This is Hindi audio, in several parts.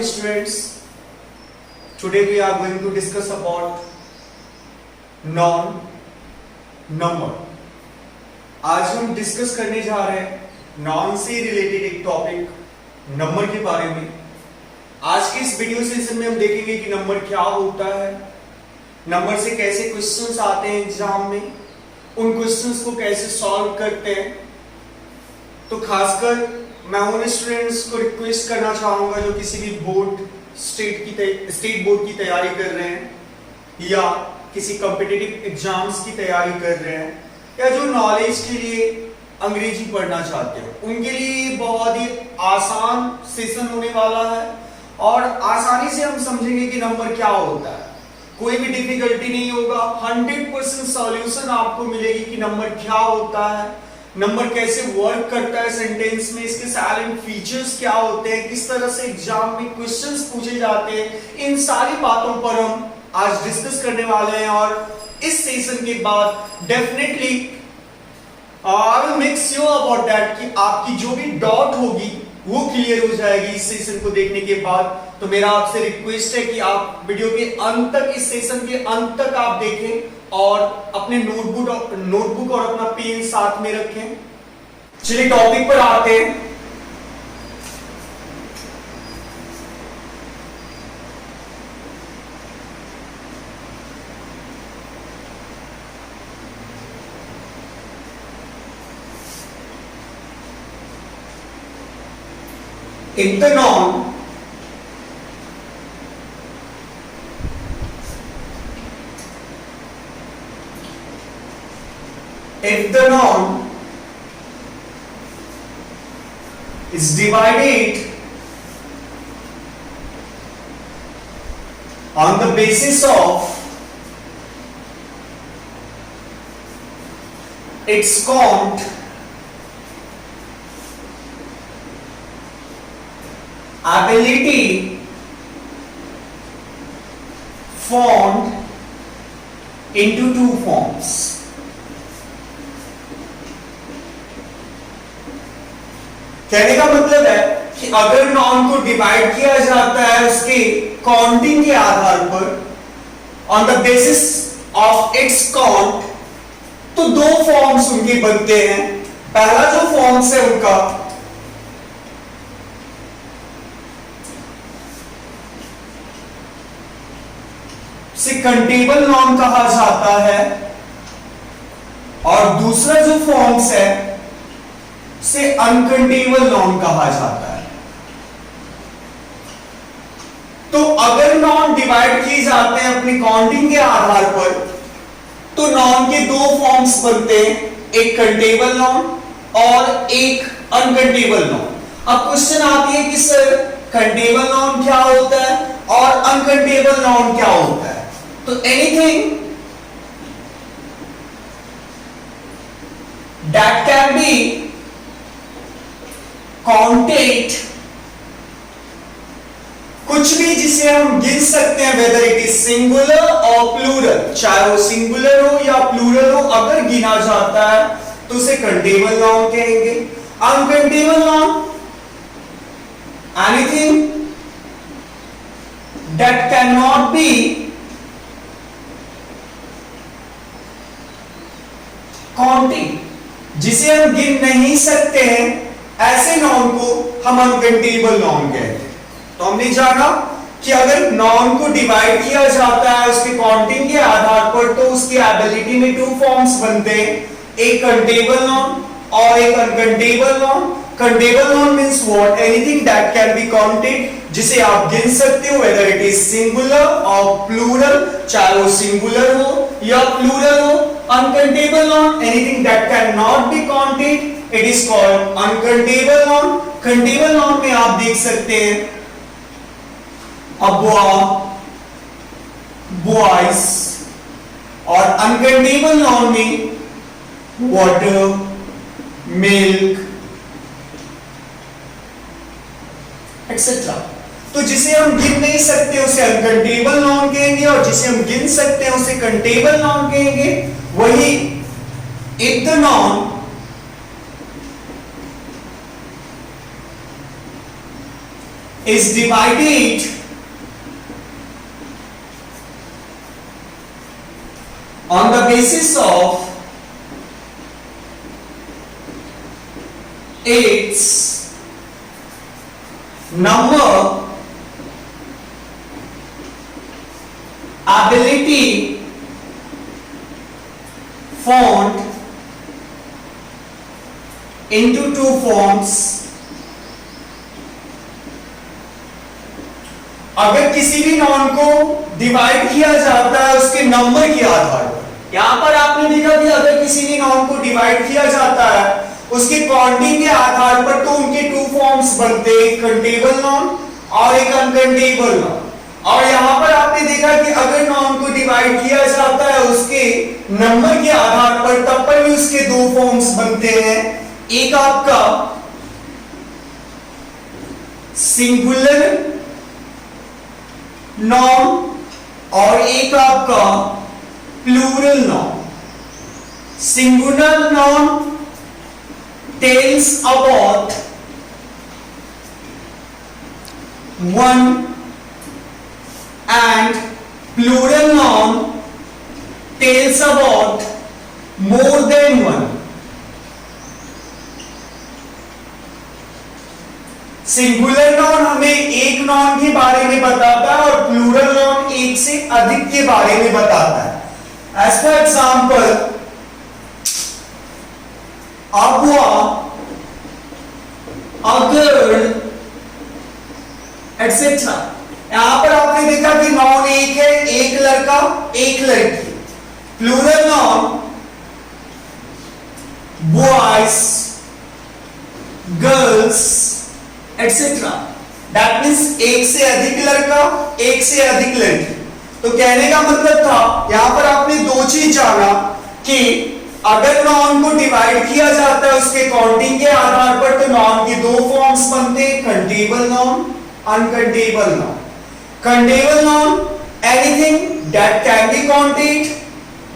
morning students. Today we are going to discuss about non number. आज हम डिस्कस करने जा रहे हैं नॉन से रिलेटेड एक टॉपिक नंबर के बारे में। आज के इस वीडियो सेशन में हम देखेंगे कि नंबर क्या होता है, नंबर से कैसे क्वेश्चंस आते हैं एग्जाम में, उन क्वेश्चंस को कैसे सॉल्व करते हैं। तो खासकर मैं उन स्टूडेंट्स को रिक्वेस्ट करना चाहूंगा जो किसी भी बोर्ड स्टेट बोर्ड की तैयारी कर रहे हैं या किसी कॉम्पिटिटिव एग्जाम्स की तैयारी कर रहे हैं या जो नॉलेज के लिए अंग्रेजी पढ़ना चाहते हो, उनके लिए बहुत ही आसान सेशन होने वाला है और आसानी से हम समझेंगे कि नंबर क्या होता है। कोई भी डिफिकल्टी नहीं होगा, 100% सॉल्यूशन आपको मिलेगी कि नंबर क्या होता है, नंबर कैसे वर्क करता है सेंटेंस में, इसके साइलेंट फीचर्स क्या होते हैं, किस तरह से एग्जाम में क्वेश्चंस पूछे जाते हैं। इन सारी बातों पर हम आज डिस्कस करने वाले हैं और इस सेशन के बाद definitely I will make sure about that कि आपकी जो भी डाउट होगी वो क्लियर हो जाएगी इस सेशन को देखने के बाद। तो मेरा आपसे रिक्वेस्ट है कि आप वीडियो के अंत तक, इस सेशन के अंत तक आप देखें और अपने नोटबुक और अपना पेन साथ में रखें। चलिए टॉपिक पर आते हैं। If the norm is divided on the basis of its count, ability formed into two forms. कहने का मतलब है कि अगर नॉन को डिवाइड किया जाता है उसके काउंटिंग के आधार पर, on the basis of its count, तो दो फॉर्म्स उनके बनते हैं। पहला जो फॉर्म्स है उनका से कंटेबल नॉन कहा जाता है और दूसरा जो फॉर्म्स है से अनकंटेबल नॉन कहा जाता है। तो अगर नॉन डिवाइड किए जाते हैं अपनी काउंटिंग के आधार पर, तो नॉन के दो फॉर्म्स बनते हैं, एक कंटेबल नॉन और एक अनकंटेबल नॉन। अब क्वेश्चन आती है कि सर कंटेबल नॉन क्या होता है और अनकंटेबल नॉन क्या होता है। तो anything that can be counted, कुछ भी जिसे हम गिन सकते हैं, वेदर इट इज सिंगुलर और प्लूरल, चाहे वो सिंगुलर हो या प्लूरल हो, अगर गिना जाता है तो उसे कंटेबल नाउन कहेंगे। Uncountable noun anything that can not B counting, जिसे हम गिन नहीं सकते हैं, ऐसे नॉन को हम अनकंटेबल नॉन कहते हैं। तो हमने जाना कि अगर नॉन को डिवाइड किया जाता है उसके काउंटिंग के आधार पर, तो उसकी एबिलिटी में टू फॉर्म्स बनते हैं, एक कंटेबल नॉन और एक uncountable noun. Countable non means what? Anything that can be counted, जिसे आप गिन सकते हो, वेदर इट इज सिंगुलर और प्लूरल, चाहे वो सिंगुलर हो या प्लूरल हो। Uncountable noun anything that can not be counted, it is called uncountable noun. Countable non में आप देख सकते हैं a boy, boys, और अनकंटेबल नॉन में water, milk, etc. तो जिसे हम गिन नहीं सकते उसे अनकंटेबल नॉन कहेंगे और जिसे हम गिन सकते हैं उसे कंटेबल नॉन कहेंगे। वही if the noun is divided on the basis of its number, ability, formed into two forms. अगर किसी भी नॉन को डिवाइड किया जाता है उसके नंबर के आधार पर, यहां पर आपने देखा कि अगर किसी भी नॉन को डिवाइड किया जाता है उसके काउंटिंग के आधार पर, तो उनके टू फॉर्म्स बनते हैं, एक कंटेबल नॉन और एक अनकंटेबल नॉन। और यहां पर आपने देखा कि अगर नॉन को डिवाइड किया जाता है उसके नंबर के आधार पर, तब पर भी उसके दो फॉर्म्स बनते हैं, एक आपका सिंगुलर नॉन और एक आपका plural noun. Singular noun tells about one and plural noun tells about more than one. Singular non हमें एक नॉन के बारे में बताता है और प्लूरल नॉन एक से अधिक के बारे में बताता है। As for example, a boy, a girl, etc. यहां पर आपने देखा कि नॉन एक है, एक लड़का एक लड़की। Plural noun boys, girls, etc. That means एक से अधिक लड़का एक से अधिक लड़की। तो कहने का मतलब था यहां पर आपने दो चीज जाना कि अगर नॉन को डिवाइड किया जाता है उसके काउंटिंग के आधार पर, तो नॉन के दो फॉर्म्स बनते हैं, countable noun, uncountable noun. Countable noun, anything that can be counted,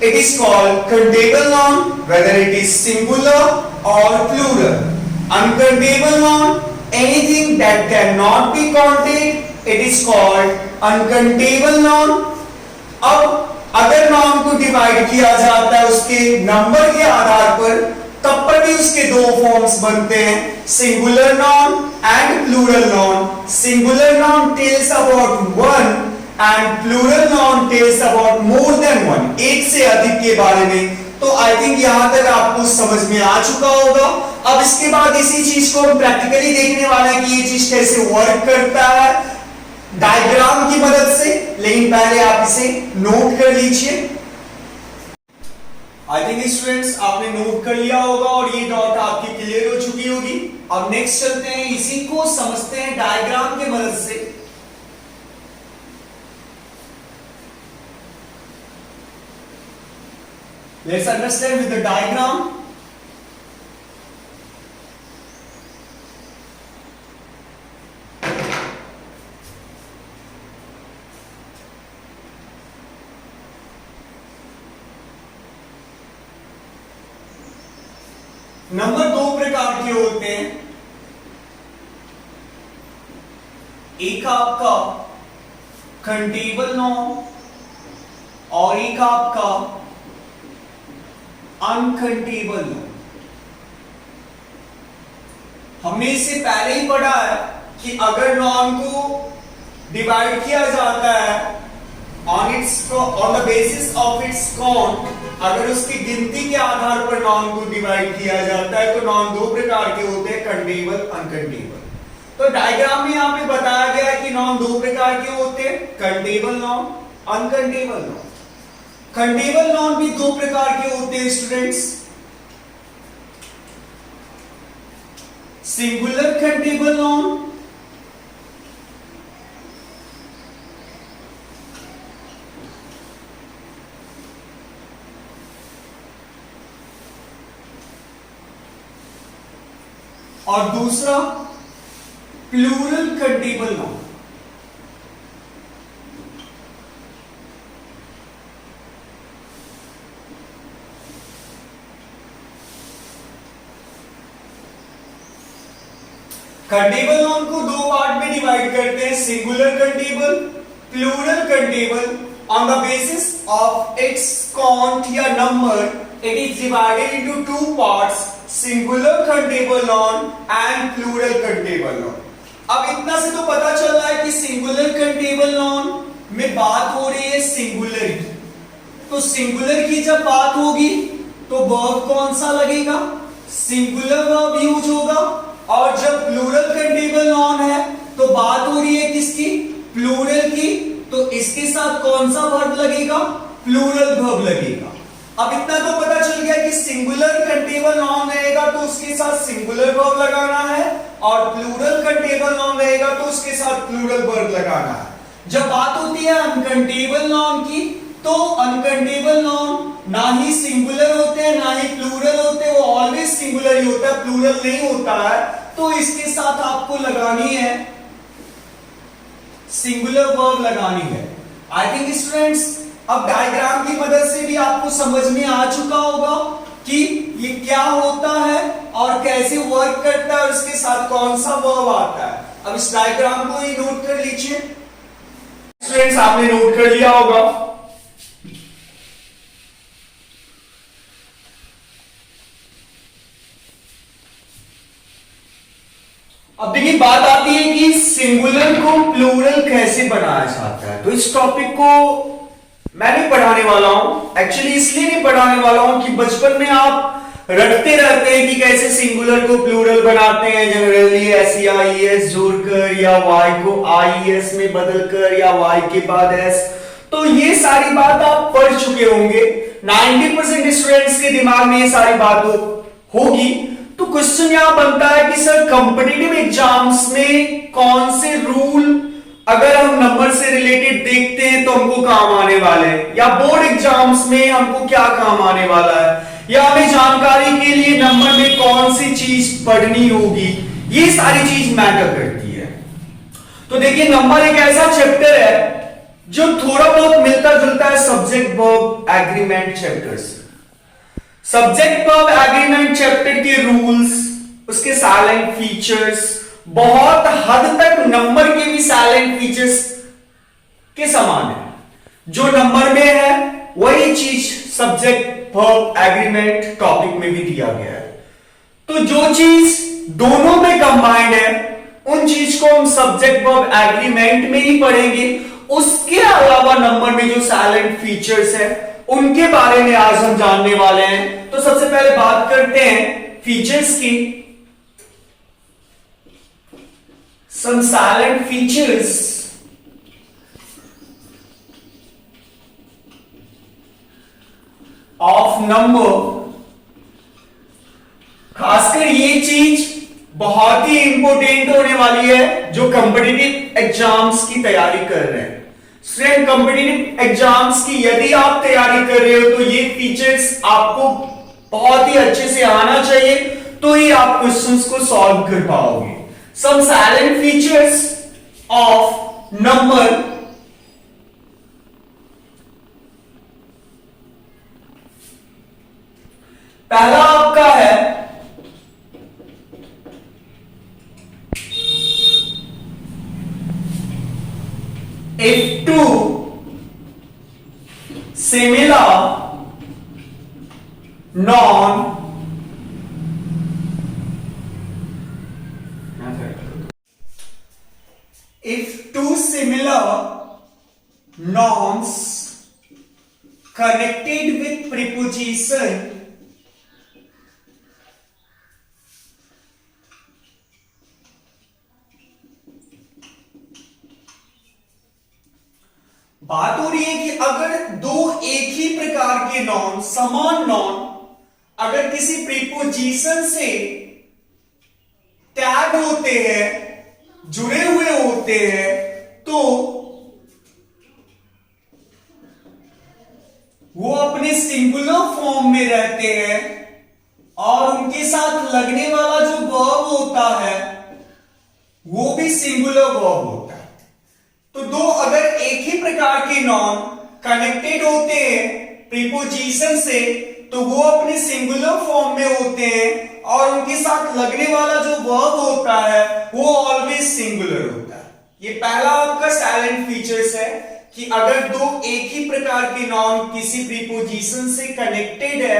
it is called countable noun, whether it is singular और plural. Uncountable noun, anything that can not be counted, it is called uncountable noun. अब अगर नॉन को डिवाइड किया जाता है उसके नंबर के आधार पर, तब पर भी उसके दो फॉर्म्स बनते हैं, singular noun and plural noun. Singular noun tells about one and plural noun tells about more than one, एक से अधिक के बारे में। तो आई थिंक यहां तक आपको समझ में आ चुका होगा। अब इसके बाद इसी चीज को हम प्रैक्टिकली देखने वाले हैं कि ये चीज कैसे वर्क करता है डायग्राम की मदद से, लेकिन पहले आप इसे नोट कर लीजिए। आई थिंक स्टूडेंट्स आपने नोट कर लिया होगा और ये डॉट आपकी क्लियर हो चुकी होगी। अब नेक्स्ट चलते हैं, इसी को समझते हैं डायग्राम की मदद से। Let's understand with the diagram. Number दो प्रकार के होते हैं, एक आपका कंटेबल नॉन और एक आपका अनकंटेबल नॉन। हमने इससे पहले ही पढ़ा है कि अगर नॉन को डिवाइड किया जाता है on the basis of its count, अगर उसकी गिनती के आधार पर नॉन को डिवाइड किया जाता है, तो नॉन दो प्रकार के होते हैं, कंटेबल, अनकंटेबल। तो डायग्राम में यहां पे बताया गया है कि नॉन दो प्रकार के होते हैं, countable noun, uncountable noun. Countable non भी दो प्रकार के होते हैं स्टूडेंट्स, सिंगुलर कंटेबल नॉन और दूसरा plural countable noun. Countable noun को दो पार्ट में डिवाइड करते हैं, singular countable, plural countable. On the basis of its count या number it is divided into two parts, singular countable noun and plural countable noun. अब इतना से तो पता चल रहा है कि सिंगुलर कंटेबल नॉन में बात हो रही है सिंगुलर की, तो सिंगुलर की जब बात होगी तो वर्ब कौन सा लगेगा, सिंगुलर वर्ब यूज होगा। और जब प्लूरल कंटेबल नॉन है तो बात हो रही है किसकी, प्लूरल की, तो इसके साथ कौन सा वर्ब लगेगा, प्लूरल वर्ब लगेगा। अब इतना तो पता चल गया कि सिंगुलर कंटेबल नॉन रहेगा तो उसके साथ सिंगुलर वर्ब लगाना है, और प्लूरल कंटेबल नॉन रहेगा तो उसके साथ प्लूरल वर्ब लगाना है। जब बात होती है अनकंटेबल नॉन की, तो अनकंटेबल नॉन ना ही सिंगुलर होते हैं ना ही प्लूरल होते हैं, वो ऑलवेज सिंगुलर ही होता है, प्लूरल नहीं होता है। तो इसके साथ आपको लगानी है सिंगुलर वर्ब लगानी है। आई थिंक स्टूडेंट्स अब डायग्राम की मदद से भी आपको समझ में आ चुका होगा कि ये क्या होता है और कैसे वर्क करता है और इसके साथ कौन सा वर्ब आता है। अब इस डायग्राम को ही नोट कर लीजिए। स्टूडेंट्स आपने नोट कर लिया होगा। अब देखिए बात आती है कि सिंगुलर को प्लूरल कैसे बनाया जाता है। तो इस टॉपिक को मैं नहीं पढ़ाने वाला हूं, एक्चुअली इसलिए नहीं पढ़ाने वाला हूं कि बचपन में आप रटते रहते हैं कि कैसे सिंगुलर को प्लूरल बनाते हैं, जनरली SEIES जोड़कर या Y को IES में बदलकर या Y के बाद S। तो ये सारी बात आप पढ़ चुके होंगे, 90% स्टूडेंट्स के दिमाग में ये सारी बात होगी। तो क्वेश्चन यहां बनता है कि सर कॉम्पिटिटिव एग्जाम्स में कौन से रूल अगर हम नंबर से रिलेटेड देखते हैं तो हमको काम आने वाले हैं, या बोर्ड एग्जाम्स में हमको क्या काम आने वाला है, या हमें जानकारी के लिए नंबर में कौन सी चीज पढ़नी होगी, ये सारी चीज मैटर करती है। तो देखिए नंबर एक ऐसा चैप्टर है जो थोड़ा बहुत मिलता जुलता है सब्जेक्ट वर्ब एग्रीमेंट चैप्टर से। सब्जेक्ट वर्ब एग्रीमेंट चैप्टर के रूल्स, उसके साइलेंट फीचर्स बहुत हद तक नंबर के भी साइलेंट फीचर्स के समान है। जो नंबर में है वही चीज सब्जेक्ट वर्ब एग्रीमेंट टॉपिक में भी दिया गया है। तो जो चीज दोनों में कंबाइंड है उन चीज को हम सब्जेक्ट वर्ब एग्रीमेंट में ही पढ़ेंगे। उसके अलावा नंबर में जो साइलेंट फीचर्स है उनके बारे में आज हम जानने वाले हैं। तो सबसे पहले बात करते हैं फीचर्स की। Some silent features of number। खासकर ये चीज बहुत ही इंपॉर्टेंट होने वाली है जो कॉम्पिटिटिव एग्जाम्स की तैयारी कर रहे हैं। स्टूडेंट कॉम्पिटिटिव एग्जाम्स की यदि आप तैयारी कर रहे हो तो ये फीचर्स आपको बहुत ही अच्छे से आना चाहिए, तो ही आप क्वेश्चंस को सॉल्व कर पाओगे। Some silent features of number। पहला आपका है if two similar non if two similar nouns connected with preposition बात हो रही है कि अगर दो एक ही प्रकार के नॉन, समान नॉन अगर किसी प्रीपोजिशन से टैग होते हैं, जुड़े हुए होते हैं, तो वो अपने सिंगुलर फॉर्म में रहते हैं और उनके साथ लगने वाला जो वर्ब होता है वो भी सिंगुलर वर्ब होता है। तो दो अगर एक ही प्रकार के नॉन कनेक्टेड होते हैं प्रीपोजिशन से तो वो अपने सिंगुलर फॉर्म में होते हैं और उनके साथ लगने वाला जो वर्ब होता है वो ऑलवेज सिंगुलर होता है। ये पहला आपका साइलेंट फीचर्स है कि अगर दो एक ही प्रकार के नॉन किसी प्रीपोजिशन से कनेक्टेड है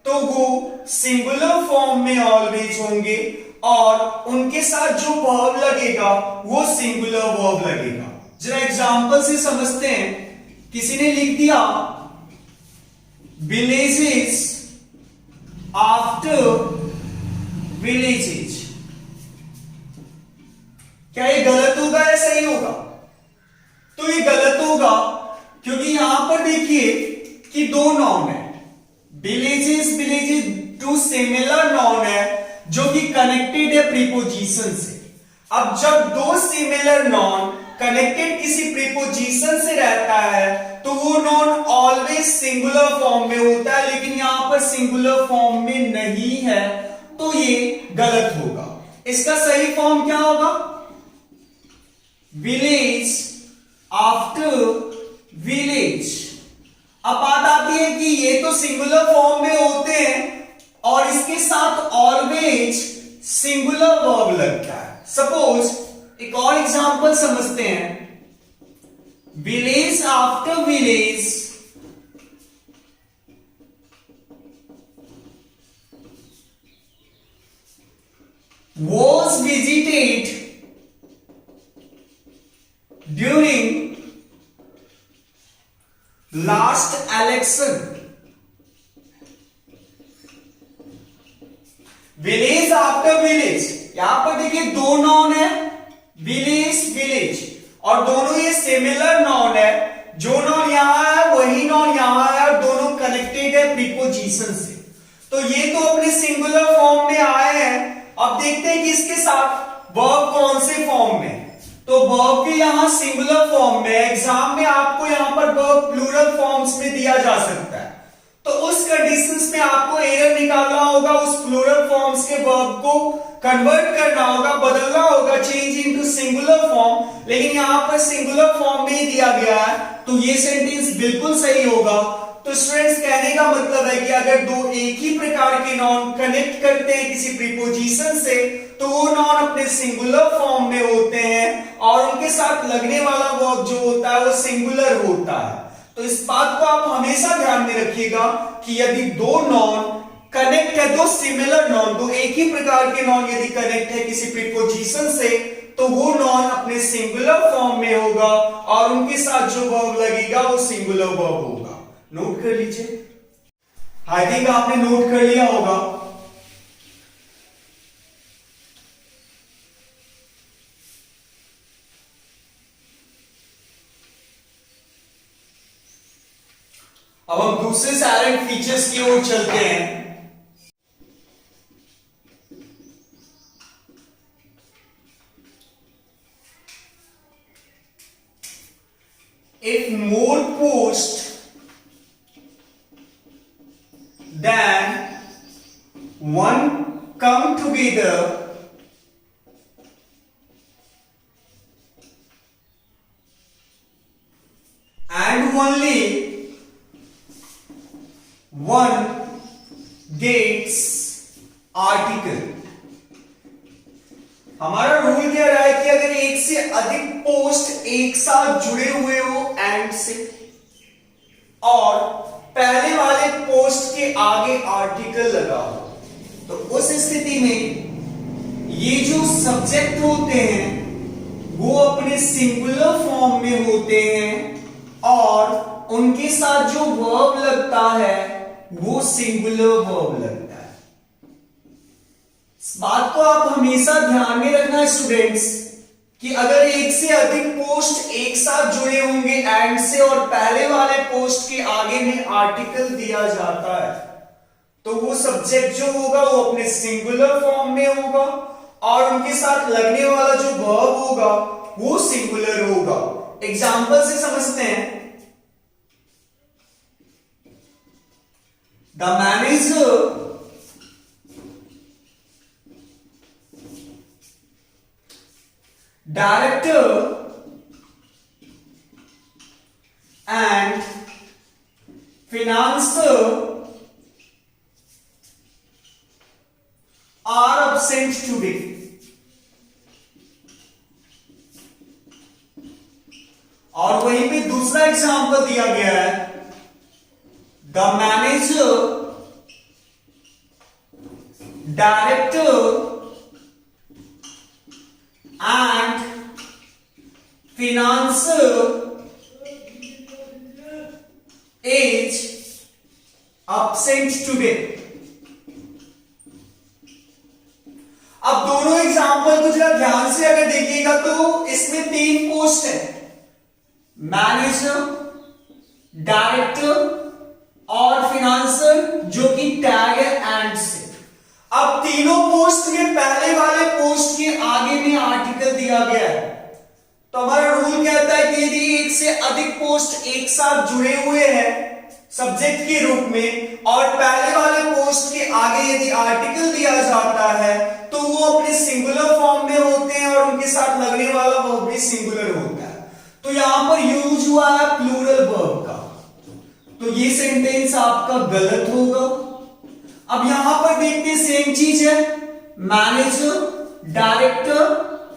तो वो सिंगुलर फॉर्म में ऑलवेज होंगे और उनके साथ जो वर्ब लगेगा वो सिंगुलर वर्ब लगेगा। जरा एग्जांपल से समझते हैं। किसी ने लिख दिया villages after villages, क्या ये गलत होगा या सही होगा? तो ये गलत होगा क्योंकि यहां पर देखिए कि दो नॉन है, villages villages two similar noun है जो कि कनेक्टेड है प्रीपोजिशन से। अब जब दो सिमिलर नॉन कनेक्टेड किसी प्रीपोजिशन से रहता है तो वो नॉन ऑलवेज सिंगुलर फॉर्म में होता है, लेकिन यहां पर सिंगुलर फॉर्म में नहीं है तो ये गलत होगा। इसका सही फॉर्म क्या होगा? Village after village. अब बात आती है कि ये तो सिंगुलर फॉर्म में होते हैं और इसके साथ ऑलवेज सिंगुलर वर्ब लगता है। सपोज एक और एग्जांपल समझते हैं। Village after village was visited during last election। Village after village, यहां पर देखिए दो नॉन है, विलेज विलेज, और दोनों ये सिमिलर नॉन है। जो नॉन यहां है वही नॉन यहां है और दोनों कनेक्टेड है प्रीपोजिशन से, तो ये तो अपने सिंगुलर फॉर्म में आए हैं। अब देखते हैं कि इसके साथ वर्ब कौन से फॉर्म में, तो वर्ब भी यहां सिंगुलर फॉर्म में। एग्जाम में आपको यहां पर वर्ब प्लूरल फॉर्म्स में दिया जा सकता है, तो उस कंडीशंस में आपको एरर निकालना होगा, उस प्लूरल फॉर्म्स के वर्ब को कन्वर्ट करना होगा, बदलना होगा, चेंज इनटू सिंगुलर फॉर्म। लेकिन यहां पर सिंगुलर फॉर्म में ही दिया गया है तो ये सेंटेंस बिल्कुल सही होगा। तो स्टूडेंट्स कहने का मतलब है कि अगर दो एक ही प्रकार के नॉन कनेक्ट करते हैं किसी प्रीपोजिशन से तो वो नॉन अपने सिंगुलर फॉर्म में होते हैं और उनके साथ लगने वाला वर्ब जो होता है वो सिंगुलर होता है। तो इस बात को आप हमेशा ध्यान में रखिएगा कि यदि दो नॉन कनेक्ट है, दो सिमिलर नॉन, दो एक ही प्रकार के नॉन यदि कनेक्ट है किसी प्रीपोजिशन से तो वो नॉन अपने सिंगुलर फॉर्म में होगा और उनके साथ जो वर्ब लगेगा वो सिंगुलर वर्ब होगा। नोट कर लीजिए। आई थिंक आपने नोट कर लिया होगा। अब हम दूसरे साइलेंट फीचर्स की ओर चलते हैं। If more posts than one come together and only one gets article। हमारा रूल कह रहा है कि अगर एक से अधिक पोस्ट एक साथ जुड़े हुए हो एंड से और पहले वाले पोस्ट के आगे आर्टिकल लगा हो तो उस स्थिति में ये जो सब्जेक्ट होते हैं वो अपने सिंगुलर फॉर्म में होते हैं और उनके साथ जो वर्ब लगता है वो सिंगुलर वर्ब लगता है। इस बात को आप हमेशा ध्यान में रखना स्टूडेंट्स कि अगर एक से अधिक पोस्ट एक साथ जुड़े होंगे एंड से और पहले वाले पोस्ट के आगे में आर्टिकल दिया जाता है तो वो सब्जेक्ट जो होगा वो अपने सिंगुलर फॉर्म में होगा और उनके साथ लगने वाला जो वर्ब होगा वो सिंगुलर होगा। एग्जांपल से समझते हैं। The manager director and financier are absent today. और वहीं पे दूसरा एग्जांपल दिया गया है, the manager, director and financier is absent today. अब दोनों एग्जांपल को जरा ध्यान से अगर देखिएगा तो इसमें 3 पोस्ट है, मैनेजर, डायरेक्टर और फिनांसर, जो कि टैग है एंड से। अब तीनों पोस्ट में पहले वाले पोस्ट के आगे में आर्टिकल दिया गया है, तो हमारा रूल कहता है कि यदि एक से अधिक पोस्ट एक साथ जुड़े हुए हैं सब्जेक्ट के रूप में और पहले वाले पोस्ट के आगे यदि आर्टिकल दिया जाता है तो वो अपने सिंगुलर फॉर्म में होते हैं और उनके साथ लगने वाला वर्ब भी सिंगुलर होता है। तो यहां पर यूज हुआ है प्लूरल वर्ब का, तो ये सेंटेंस आपका गलत होगा। अब यहां पर देखते हैं सेम चीज है, मैनेजर, डायरेक्टर,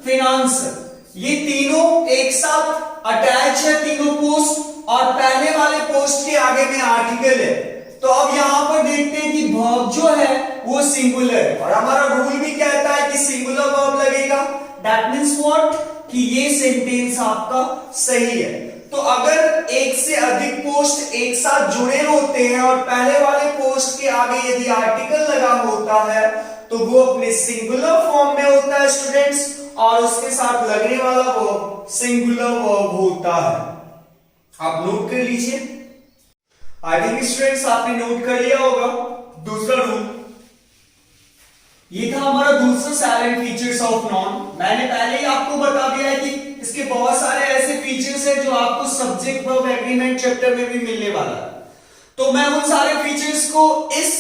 फिनांसर, ये तीनों एक साथ अटैच है तीनों पोस्ट और पहले वाले पोस्ट के आगे में आर्टिकल है। तो अब यहां पर देखते हैं कि वर्ब जो है वो सिंगुलर है और हमारा रूल भी कहता है कि सिंगुलर वर्ब लगेगा। दैट मींस व्हाट, कि ये सेंटेंस आपका सही है। तो अगर एक से अधिक पोस्ट एक साथ जुड़े होते हैं और पहले वाले पोस्ट के आगे यदि आर्टिकल लगा होता है तो वो अपने सिंगुलर फॉर्म में होता है स्टूडेंट्स, और उसके साथ लगने वाला वर्ब सिंगुलर वर्ब होता है। आप नोट कर लीजिए। आई थिंक स्टूडेंट्स आपने नोट कर लिया होगा। दूसरा रूल, ये था हमारा दूसरा साइलेंट फीचर्स ऑफ नॉन। मैंने पहले ही आपको बता दिया है कि इसके बहुत सारे ऐसे फीचर्स हैं जो आपको सब्जेक्ट वर्ब एग्रीमेंट चैप्टर में भी मिलने वाला है। तो मैं उन सारे फीचर्स को इस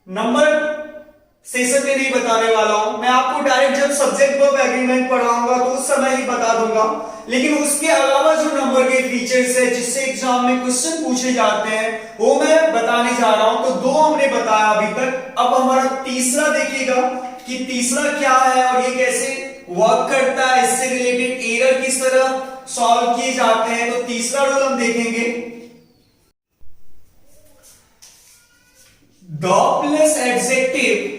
नंबर सेशन में नहीं बताने वाला हूं, मैं आपको डायरेक्ट जब सब्जेक्ट वर्ब एग्रीमेंट पढ़ाऊंगा तो उस समय ही बता दूंगा। लेकिन उसके अलावा जो नंबर के फीचर्स है जिससे एग्जाम में क्वेश्चन पूछे जाते हैं वो मैं बताने जा रहा हूं। तो 2 हमने बताया अभी तक, अब हमारा तीसरा देखिएगा कि तीसरा क्या है और ये कैसे वर्क करता है, इससे रिलेटेड एरर किस तरह सॉल्व किए जाते हैं। तो तीसरा रूल हम देखेंगे, द प्लस एडजेक्टिव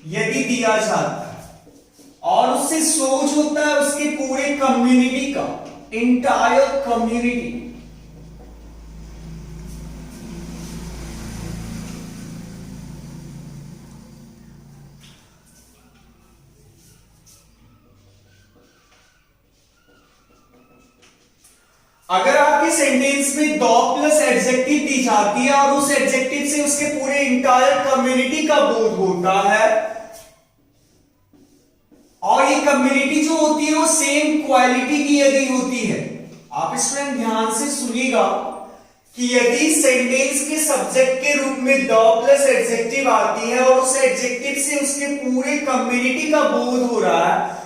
यदि दिया जाता है और उससे सोच होता है उसके पूरे कम्युनिटी का, इंटायर कम्युनिटी, अगर आपके सेंटेंस में द प्लस एडजेक्टिव दी जाती है और उस एडजेक्टिव से उसके पूरे इंटायर कम्युनिटी का बोध होता है और ये कम्युनिटी जो होती है वो सेम क्वालिटी की यदि होती है, आप स्टूडेंट ध्यान से सुनिएगा कि यदि सेंटेंस के सब्जेक्ट के रूप में द प्लस एडजेक्टिव आती है और उस एडजेक्टिव से उसके पूरे कम्युनिटी का बोध हो रहा है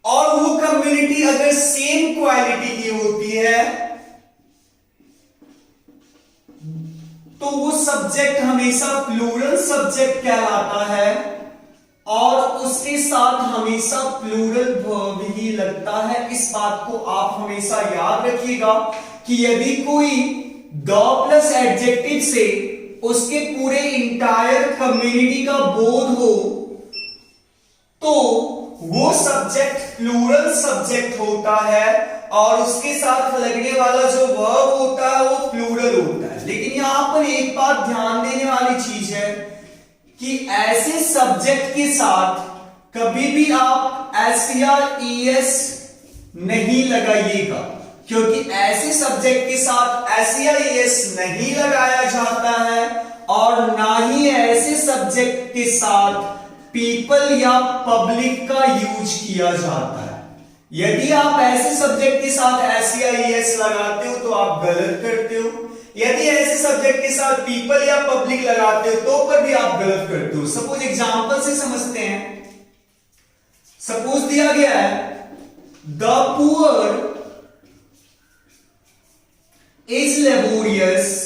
और वो कम्युनिटी अगर सेम क्वालिटी की होती है तो वो सब्जेक्ट हमेशा प्लूरल सब्जेक्ट कहलाता है और उसके साथ हमेशा प्लूरल वर्ब ही लगता है। इस बात को आप हमेशा याद रखिएगा कि यदि कोई द प्लस एडजेक्टिव से उसके पूरे इंटायर कम्युनिटी का बोध हो तो वो सब्जेक्ट प्लूरल सब्जेक्ट होता है और उसके साथ लगने वाला जो वर्ब होता है वो प्लूरल होता है। लेकिन यहां पर एक बात ध्यान देने वाली चीज है कि ऐसे सब्जेक्ट के साथ कभी भी आप एस या ईएस नहीं लगाइएगा, क्योंकि ऐसे सब्जेक्ट के साथ एस या ईएस नहीं लगाया जाता है और ना ही ऐसे सब्जेक्ट के साथ पीपल या पब्लिक का यूज किया जाता है। यदि आप ऐसे सब्जेक्ट के साथ एस या ईएस लगाते हो तो आप गलत करते हो, यदि ऐसे सब्जेक्ट के साथ पीपल या पब्लिक लगाते हो तो पर भी आप गलत करते हो। सपोज एग्जांपल से समझते हैं, सपोज दिया गया है the poor is laborious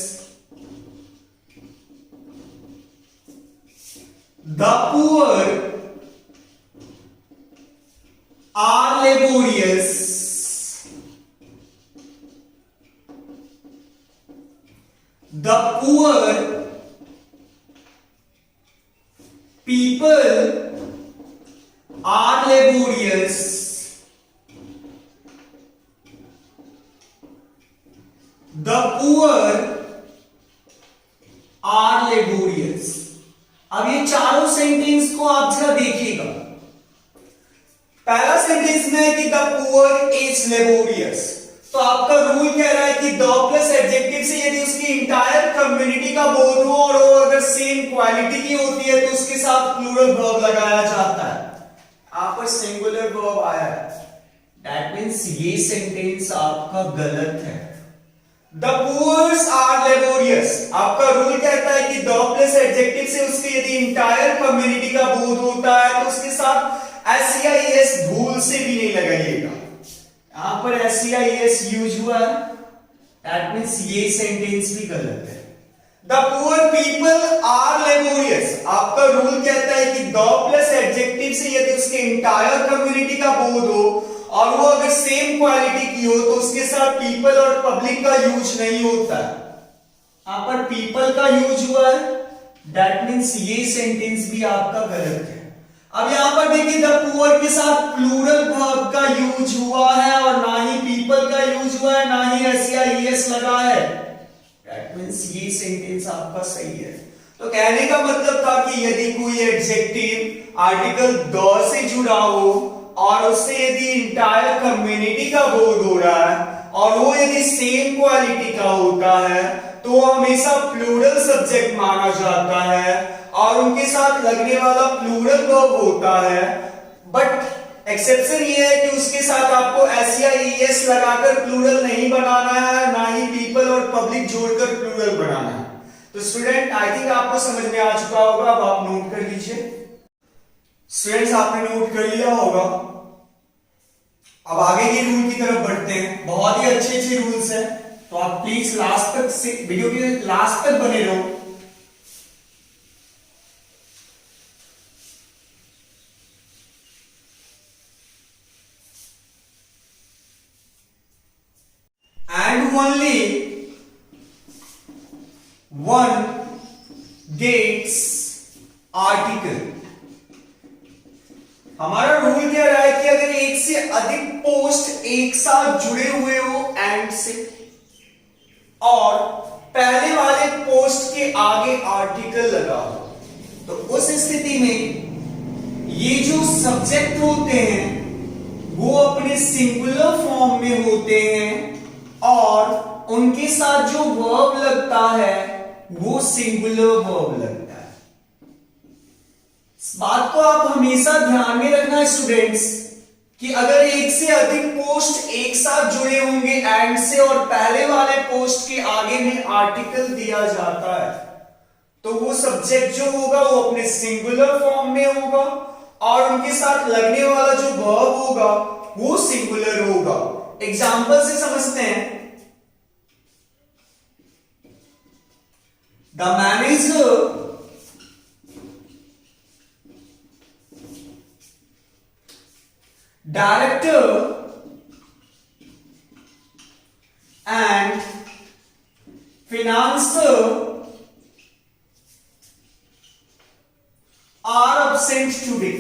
the poor people are laborious, the poor are laborious. अब ये चारों सेंटेंस को आप जरा देखिएगा। पहला सेंटेंस में है कि द पुअर इज लेबोरियस, तो आपका रूल कह रहा है कि द प्लस एडजेक्टिव से यदि उसकी इंटायर कम्युनिटी का बोध हो और वो अगर सेम क्वालिटी की होती है तो उसके साथ प्लूरल वर्ब लगाया जाता है। यहां पर सिंगुलर वर्ब आया है, दैट मीन्स ये सेंटेंस आपका गलत है। द पुअर्स आर लेबोरियस, आपका रूल कहता है कि द प्लस एडजेक्टिव से उसकी यदि इंटायर कम्युनिटी का बोध होता है तो उसके साथ SEIS भूल से भी नहीं लगाइएगा। यहां पर SEIS यूज हुआ है, दैट मीन्स ये सेंटेंस भी गलत है। The poor people are laborious, आपका रूल कहता है कि द प्लस एडजेक्टिव से यदि उसके इंटायर कम्युनिटी का बोध हो और वो अगर सेम क्वालिटी की हो तो उसके साथ पीपल और पब्लिक का यूज नहीं होता है। यहां पर पीपल का यूज हुआ है, दैट मीन्स ये सेंटेंस भी आपका गलत है। अब यहां पर देखिए द पुअर के साथ प्लूरल वर्ब का यूज हुआ है और ना ही पीपल का यूज हुआ है, ना ही SEIS लगा है, दैट मीन्स ये सेंटेंस आपका सही है। तो कहने का मतलब था कि यदि कोई एडजेक्टिव आर्टिकल द से जुड़ा हो और उससे यदि इंटायर कम्युनिटी का बोध हो रहा है और वो यदि सेम क्वालिटी का होता है तो हमेशा प्लूरल सब्जेक्ट माना जाता है और उनके साथ लगने वाला प्लूरल वर्ब होता है। बट एक्सेप्शन ये है कि उसके साथ आपको SEIS लगाकर प्लूरल नहीं बनाना है, ना ही पीपल और पब्लिक जोड़कर प्लूरल बनाना है। तो स्टूडेंट आई थिंक आपको समझ में आ चुका होगा, अब आप नोट कर लीजिए। स्टूडेंट्स आपने नोट कर लिया होगा। अब आगे के रूल की तरफ बढ़ते हैं, बहुत ही अच्छे अच्छे रूल्स हैं, तो आप प्लीज लास्ट तक से वीडियो के लास्ट तक बने रहो। And only one gets article। हमारा रूल कह रहा है कि अगर एक से अधिक पोस्ट एक साथ जुड़े हुए हो एंड से और पहले वाले पोस्ट के आगे आर्टिकल लगा हो तो उस स्थिति में ये जो सब्जेक्ट होते हैं वो अपने सिंगुलर फॉर्म में होते हैं और उनके साथ जो वर्ब लगता है वो सिंगुलर वर्ब लगता है। इस बात को आप हमेशा ध्यान में रखना स्टूडेंट्स कि अगर एक से अधिक पोस्ट एक साथ जुड़े होंगे एंड से और पहले वाले पोस्ट के आगे में आर्टिकल दिया जाता है तो वो सब्जेक्ट जो होगा वो अपने सिंगुलर फॉर्म में होगा और उनके साथ लगने वाला जो वर्ब होगा वो सिंगुलर होगा। एग्जांपल से समझते हैं। The manager director and financier are absent today।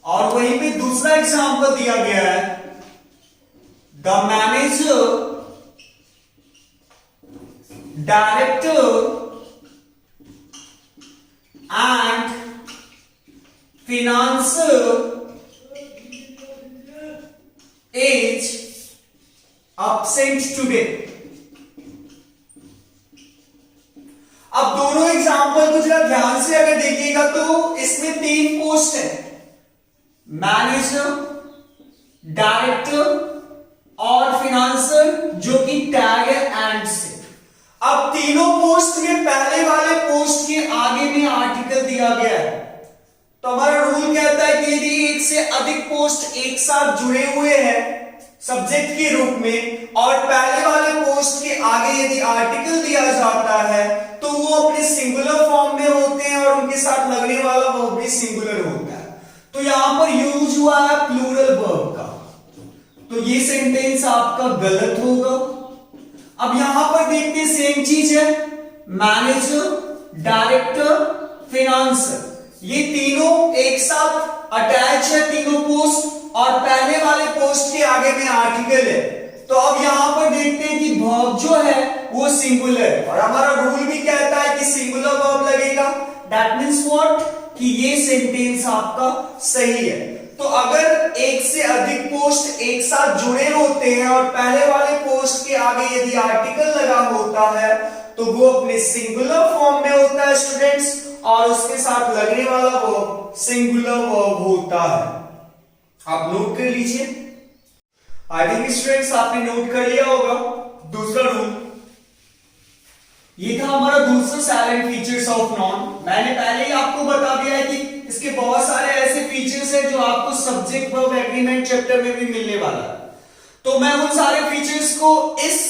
और वहीं पे दूसरा एग्जांपल दिया गया है। The manager director and financier is absent today। अब दोनों एग्जाम्पल को जरा ध्यान से अगर देखिएगा तो इसमें 3 पोस्ट है, मैनेजर, डायरेक्टर और फिनांसर, जो कि टैग है एंड से। अब तीनों पोस्ट में पहले वाले पोस्ट के आगे में आर्टिकल दिया गया है तो हमारा रूल कहता है कि यदि एक से अधिक पोस्ट एक साथ जुड़े हुए हैं सब्जेक्ट के रूप में और पहले वाले पोस्ट के आगे यदि आर्टिकल दिया जाता है तो वो अपने सिंगुलर फॉर्म में होते हैं और उनके साथ लगने वाला वर्ब भी सिंगुलर होता है। तो यहां पर यूज हुआ है प्लूरल वर्ब का। तो ये सेंटेंस आपका गलत होगा। अब यहां पर देखते हैं सेम चीज है, मैनेजर, डायरेक्टर, फिनांसर, ये तीनों एक साथ अटैच है, तीनों पोस्ट, और पहले वाले पोस्ट के आगे में आर्टिकल है। तो अब यहां पर देखते हैं कि वर्ब जो है वो सिंगुलर, और हमारा रूल भी कहता है कि सिंगुलर वर्ब लगेगा। दैट मींस व्हाट, कि ये सेंटेंस आपका सही है। तो अगर एक से अधिक पोस्ट एक साथ जुड़े होते हैं और पहले वाले पोस्ट के आगे यदि आर्टिकल लगा होता है तो वो अपने सिंगुलर फॉर्म में होता है स्टूडेंट्स, और उसके साथ लगने वाला वर्ब सिंगुलर वर्ब होता है। आप नोट कर लीजिए। आई थिंक स्टूडेंट्स आपने नोट कर लिया होगा। दूसरा रूल, ये था हमारा दूसरा साइलेंट फीचर्स ऑफ नॉन। मैंने पहले ही आपको बता दिया है कि इसके बहुत सारे ऐसे फीचर्स हैं जो आपको सब्जेक्ट वर्ब एग्रीमेंट चैप्टर में भी मिलने वाला है। तो मैं उन सारे फीचर्स को इस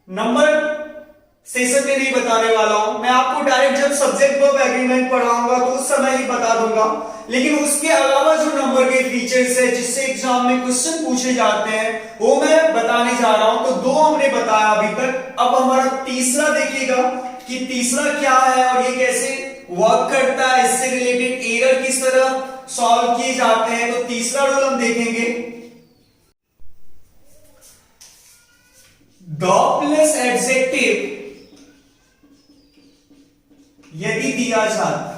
नंबर सेशन में नहीं बताने वाला हूं, मैं आपको डायरेक्ट जब सब्जेक्ट वर्ब एग्रीमेंट पढ़ाऊंगा तो उस समय ही बता दूंगा। लेकिन उसके अलावा जो नंबर के फीचर्स है जिससे एग्जाम में क्वेश्चन पूछे जाते हैं वो मैं बताने जा रहा हूं। तो दो हमने बताया अभी तक, अब हमारा तीसरा देखिएगा कि तीसरा क्या है और ये कैसे वर्क करता है, इससे रिलेटेड एरर किस तरह सॉल्व किए जाते हैं। तो तीसरा रूल हम देखेंगे, द प्लस एडजेक्टिव यदि दिया जाता है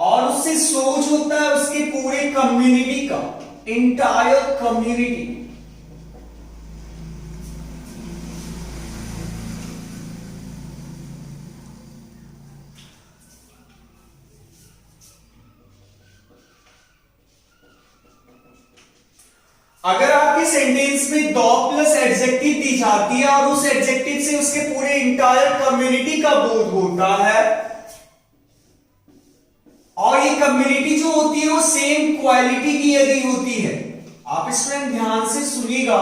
और उससे सोच होता है उसके पूरे कम्युनिटी का, इंटायर कम्युनिटी, अगर आपके सेंटेंस में द प्लस एडजेक्टिव दी जाती है और उस एडजेक्टिव से उसके पूरे इंटायर कम्युनिटी का बोध होता है, और ये कम्युनिटी जो होती है वो सेम क्वालिटी की यदि होती है, आप स्टूडेंट ध्यान से सुनिएगा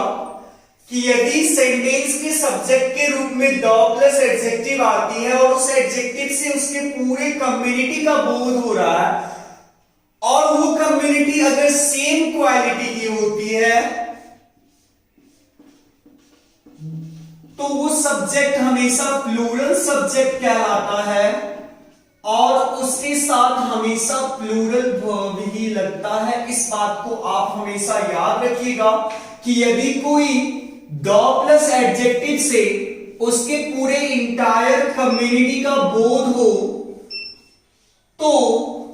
कि यदि सेंटेंस के सब्जेक्ट के रूप में द प्लस एडजेक्टिव आती है और उस एडजेक्टिव से उसके पूरे कम्युनिटी का बोध हो रहा है और वो कम्युनिटी अगर सेम क्वालिटी की होती है तो वो सब्जेक्ट हमेशा प्लूरल सब्जेक्ट कहलाता है और उसके साथ हमेशा प्लूरल वर्ब ही लगता है। इस बात को आप हमेशा याद रखिएगा कि यदि कोई द प्लस एडजेक्टिव से उसके पूरे इंटायर कम्युनिटी का बोध हो तो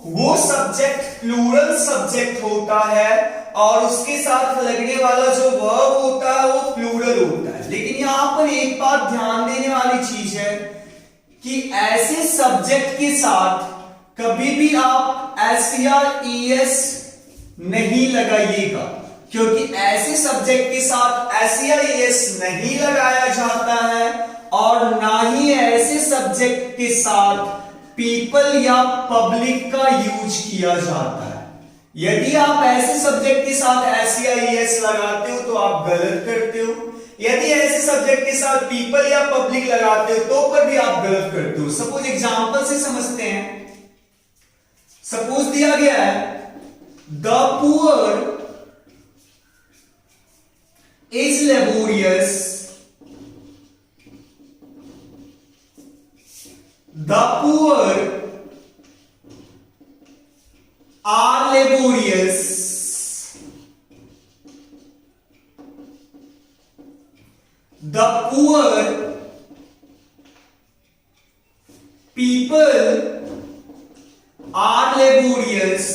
वो सब्जेक्ट प्लूरल सब्जेक्ट होता है और उसके साथ लगने वाला जो वर्ब होता है वो प्लूरल होता है। लेकिन यहां पर एक बात ध्यान देने वाली चीज है कि ऐसे सब्जेक्ट के साथ कभी भी आप एस या ईएस नहीं लगाइएगा, क्योंकि ऐसे सब्जेक्ट के साथ एस या ईएस नहीं लगाया जाता है और ना ही ऐसे सब्जेक्ट के साथ पीपल या पब्लिक का यूज किया जाता है। यदि आप ऐसे सब्जेक्ट के साथ एस या ईएस लगाते हो तो आप गलत करते हो, यदि ऐसे सब्जेक्ट के साथ पीपल या पब्लिक लगाते हो तो पर भी आप गलत करते हो। सपोज एग्जांपल से समझते हैं। सपोज दिया गया है the poor is laborious, the poor are laborious, the poor people are laborious,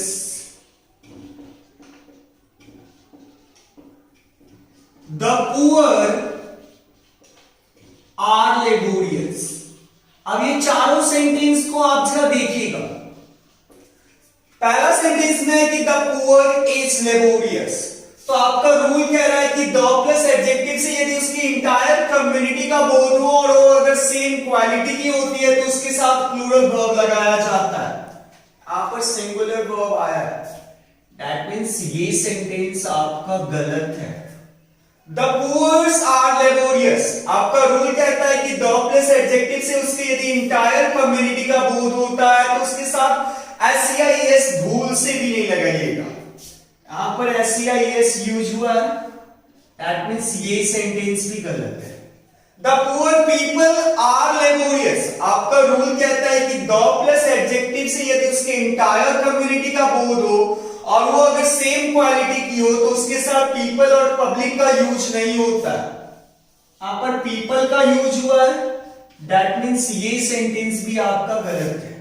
the poor are laborious। अब ये चारों सेंटेंस को आप जरा देखिएगा। पहला सेंटेंस में है कि द पुअर इज लेबोरियस, तो आपका रूल कह रहा है कि द प्लस एडजेक्टिव से यदि उसकी इंटायर कम्युनिटी का बोध हो और वो अगर सेम क्वालिटी की होती है तो उसके साथ प्लूरल वर्ब लगाया जाता है। यहां पर सिंगुलर वर्ब आया है, दैट मींस ये सेंटेंस आपका गलत है। द पुअर्स आर लेबोरियस, आपका रूल कहता है कि द प्लस एडजेक्टिव से उसके यदि इंटायर कम्युनिटी का बोध होता है तो उसके साथ एस या ईएस भूल से भी नहीं लगाइएगा। यहां पर एस या ईएस यूज हुआ है, दैट मीन्स ये सेंटेंस भी गलत है। The poor people are laborious, आपका रूल कहता है कि द प्लस एडजेक्टिव से यदि उसके इंटायर कम्युनिटी का बोध हो और वो अगर सेम क्वालिटी की हो तो उसके साथ पीपल और पब्लिक का यूज नहीं होता। यहां पर पीपल का यूज हुआ है, दैट मीन्स ये सेंटेंस भी आपका गलत है।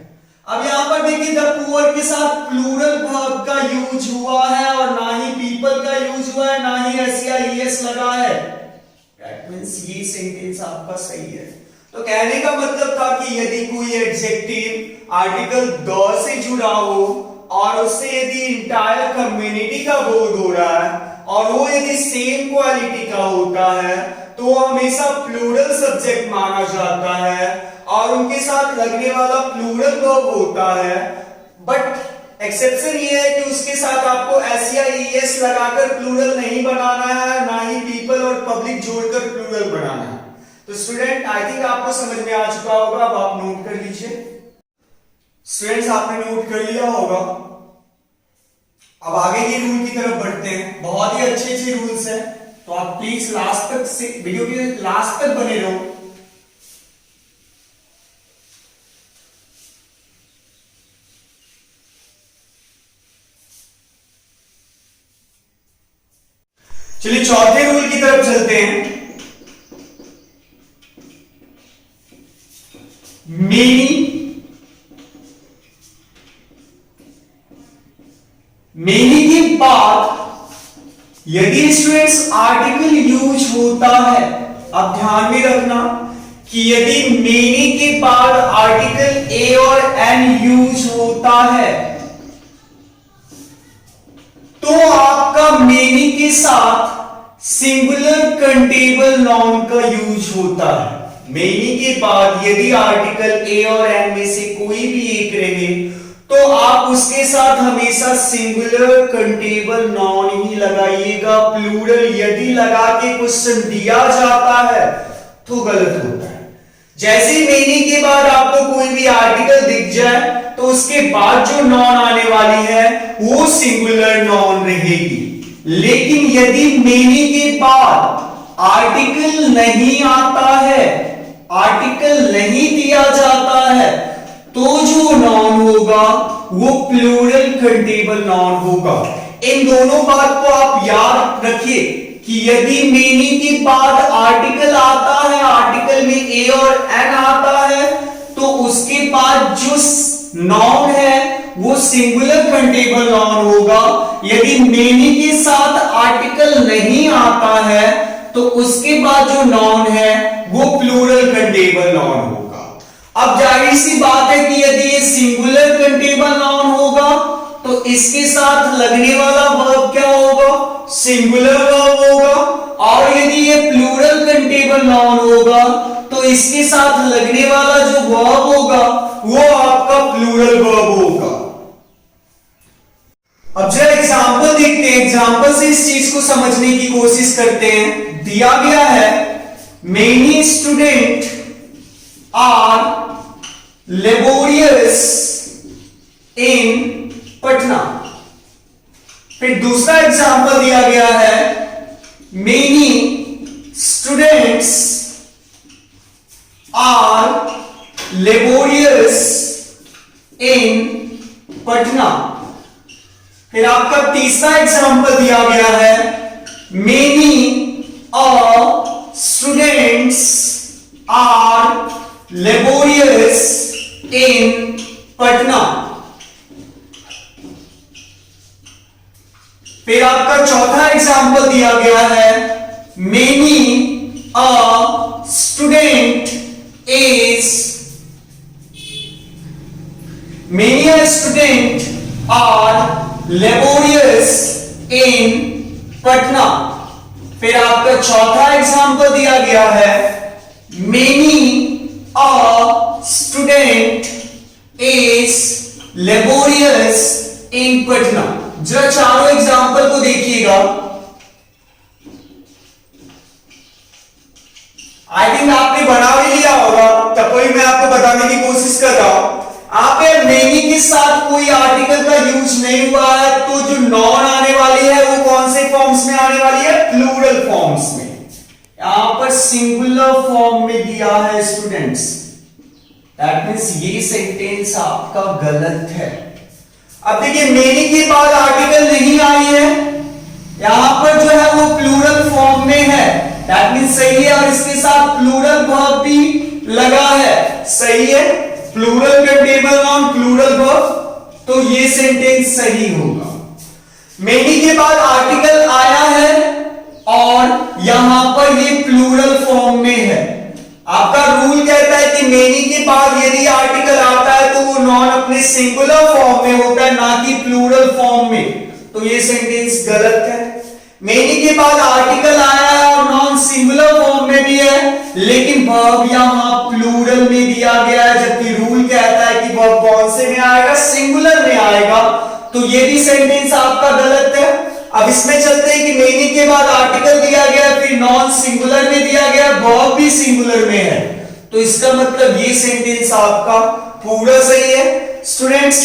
अब यहां पर देखिए द पुअर के साथ प्लूरल वर्ब का यूज हुआ है और ना ही पीपल का यूज हुआ है, ना ही एस लगा है, दैट मीन्स ये सेंटेंस आपका सही है। तो कहने का मतलब था कि यदि कोई एडजेक्टिव आर्टिकल द से जुड़ा हो और उससे यदि इंटायर कम्युनिटी का बोध हो रहा है और वो यदि सेम क्वालिटी का होता है तो हमेशा प्लूरल सब्जेक्ट माना जाता है और उनके साथ लगने वाला प्लूरल वर्ब होता है। बट एक्सेप्शन ये है कि उसके साथ आपको एस लगाकर प्लूरल नहीं बनाना है, ना ही पीपल और पब्लिक जोड़कर प्लूरल बनाना है। तो स्टूडेंट आई थिंक आपको समझ में आ चुका होगा, अब आप नोट कर लीजिए। स्टूडेंट्स आपने नोट कर लिया होगा। अब आगे के रूल की तरफ बढ़ते हैं। बहुत ही अच्छे अच्छे रूल्स हैं, तो आप प्लीज लास्ट तक से वीडियो के लास्ट तक बने रहो। चलिए चौथे रूल की तरफ चलते हैं। मेनी के बाद यदि स्टूडेंट्स आर्टिकल यूज होता है, अब ध्यान में रखना कि यदि मेनी के बाद आर्टिकल ए और एन यूज होता है तो आपका मेनी के साथ सिंगुलर कंटेबल नाउन का यूज होता है। मेनी के बाद यदि आर्टिकल ए और एन में से कोई भी एक रहे तो आप उसके साथ हमेशा सिंगुलर कंटेबल नाउन ही लगाइएगा। प्लूरल यदि लगा के क्वेश्चन दिया जाता है तो गलत होता है। जैसे मेनी के बाद आपको कोई भी आर्टिकल दिख जाए तो उसके बाद जो नॉन आने वाली है वो सिंगुलर नॉन रहेगी। लेकिन यदि मेनी के बाद आर्टिकल नहीं आता है, आर्टिकल नहीं दिया जाता है, तो जो नॉन होगा वो प्लूरल कंटेबल नॉन होगा। इन दोनों बात को आप याद रखिए कि यदि मेनी के बाद आर्टिकल आता है, आर्टिकल में ए और एन आता है, तो उसके बाद जो नॉन है वो सिंगुलर कंटेबल नॉन होगा। यदि मेनी के साथ आर्टिकल नहीं आता है तो उसके बाद जो नॉन है वो प्लूरल कंटेबल नॉन होगा। अब जाहिर सी बात है कि यदि ये सिंगुलर कंटेबल नाउन होगा तो इसके साथ लगने वाला वर्ब क्या होगा? सिंगुलर वर्ब होगा। और यदि ये प्लूरल कंटेबल नाउन होगा तो इसके साथ लगने वाला जो वर्ब होगा वो आपका प्लूरल वर्ब होगा। अब जरा एग्जांपल देखते हैं, एग्जांपल से इस चीज को समझने की कोशिश करते हैं। दिया गया है many student are laborious in Patna. फिर दूसरा एग्जांपल दिया गया है many students are laborious in Patna. फिर आपका तीसरा एग्जांपल दिया गया है many students are laborious in Patna. फिर आपका चौथा एग्जांपल दिया गया है many a student is many a student are laborious in Patna. फिर आपका चौथा एग्जांपल दिया गया है many a student is laborious in Patna. जरा चारों एग्जांपल को देखिएगा। आई थिंक आपने बना भी लिया होगा, तब कोई मैं आपको बताने की कोशिश कर रहा हूं। आप मेनी के साथ कोई आर्टिकल का यूज नहीं हुआ है तो जो नॉन आने वाली है वो कौन से फॉर्म्स में आने वाली है? प्लूरल फॉर्म्स में, यहां पर सिंगुलर फॉर्म में दिया है स्टूडेंट्स, दैट मीन्स ये सेंटेंस आपका गलत है। अब देखिए मेनी के बाद आर्टिकल नहीं आई है, यहां पर जो है वो प्लूरल फॉर्म में है, दैट मीन्स सही है, और इसके साथ प्लूरल वर्ब भी लगा है, सही है, plural countable noun plural verb, तो ये सेंटेंस सही होगा। मेनी के बाद आर्टिकल आया है और यहां पर ये प्लूरल फॉर्म में है। आपका रूल कहता है कि मेनी के बाद यदि आर्टिकल आता है तो वो नॉन अपने सिंगुलर फॉर्म में होता है, ना कि प्लूरल फॉर्म में, तो ये सेंटेंस गलत है। मेनी के बाद आर्टिकल आया है और नॉन सिंगुलर फॉर्म में भी है, लेकिन वर्ब यहां प्लूरल में दिया गया है, जबकि रूल कहता है कि वर्ब कौन से में आएगा, सिंगुलर में आएगा, तो ये भी सेंटेंस आपका गलत है। अब इसमें चलते हैं कि मेनी के बाद आर्टिकल दिया गया, फिर नॉन सिंगुलर में दिया गया, वर्ब भी सिंगुलर में है, तो इसका मतलब ये सेंटेंस आपका पूरा सही है। स्टूडेंट्स,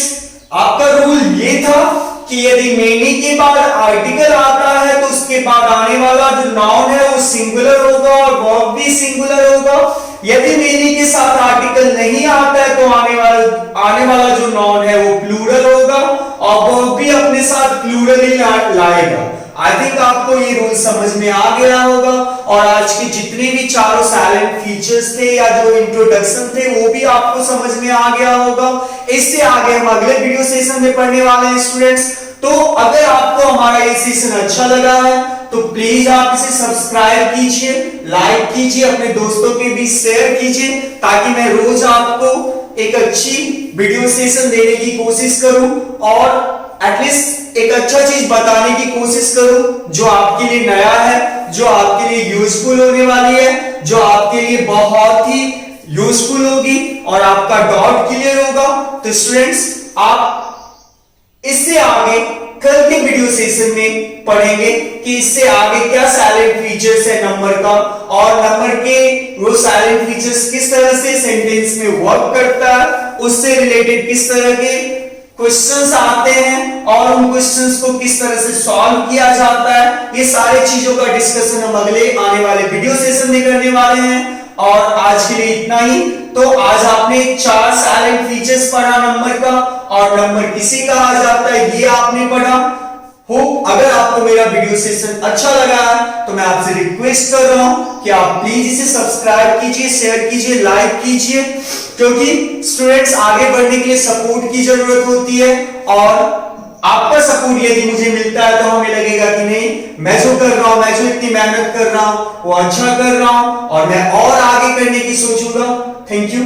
आपका रूल ये था कि यदि मेनी के बाद आर्टिकल आता है तो उसके बाद आने वाला जो नाउन है वो सिंगुलर होगा और वर्ब भी सिंगुलर होगा। यदि मेनी के साथ आर्टिकल नहीं आता है तो आने वाला जो नाउन है वो प्लूरल होगा और वर्ब भी अपने साथ प्लूरल ही लाएगा। आई थिंक आपको ये रूल समझ में आ गया होगा, और आज के जितने भी चारों साइलेंट फीचर्स थे या जो इंट्रोडक्शन थे वो भी आपको समझ में आ गया होगा। इससे आगे हम अगले वीडियो सेशन में पढ़ने वाले हैं स्टूडेंट्स। तो अगर आपको हमारा ये सेशन अच्छा लगा है तो प्लीज आप इसे सब्सक्राइब कीजिए, लाइक कीजिए, अपने दोस्तों के बीच शेयर कीजिए, ताकि मैं रोज आपको एक अच्छी वीडियो सेशन देने की कोशिश करूं और एटलीस्ट एक अच्छा चीज बताने की कोशिश करूं जो आपके लिए नया है, जो आपके लिए यूजफुल होने वाली है, जो आपके लिए बहुत ही यूजफुल होगी और आपका डाउट क्लियर होगा। तो स्टूडेंट्स, आप इससे आगे कल के वीडियो सेशन में पढ़ेंगे कि इससे आगे क्या साइलेंट फीचर्स है नंबर का, और नंबर के वो साइलेंट फीचर्स किस तरह से सेंटेंस में वर्क करता है, उससे रिलेटेड किस तरह के क्वेश्चंस आते हैं और उन क्वेश्चंस को किस तरह से सॉल्व किया जाता है, ये सारी चीजों का डिस्कशन हम अगले आने वाले वीडियो सेशन में करने वाले हैं। और आज के लिए इतना ही। तो आज आपने 4 साइलेंट फीचर्स पढ़ा नंबर का, और नंबर किसे कहा जाता है ये आपने पढ़ा। अगर आपको मेरा वीडियो सेशन अच्छा लगा है तो मैं आपसे रिक्वेस्ट कर रहा हूं कि आप प्लीज इसे सब्सक्राइब कीजिए, शेयर कीजिए, लाइक कीजिए, क्योंकि स्टूडेंट्स आगे बढ़ने के लिए सपोर्ट की जरूरत होती है, और आपका सपोर्ट यदि मुझे मिलता है तो हमें लगेगा कि नहीं, मैं जो कर रहा हूं, मैं जो इतनी मेहनत कर रहा हूं वो अच्छा कर रहा हूं और मैं और आगे करने की सोचूंगा। Thank you.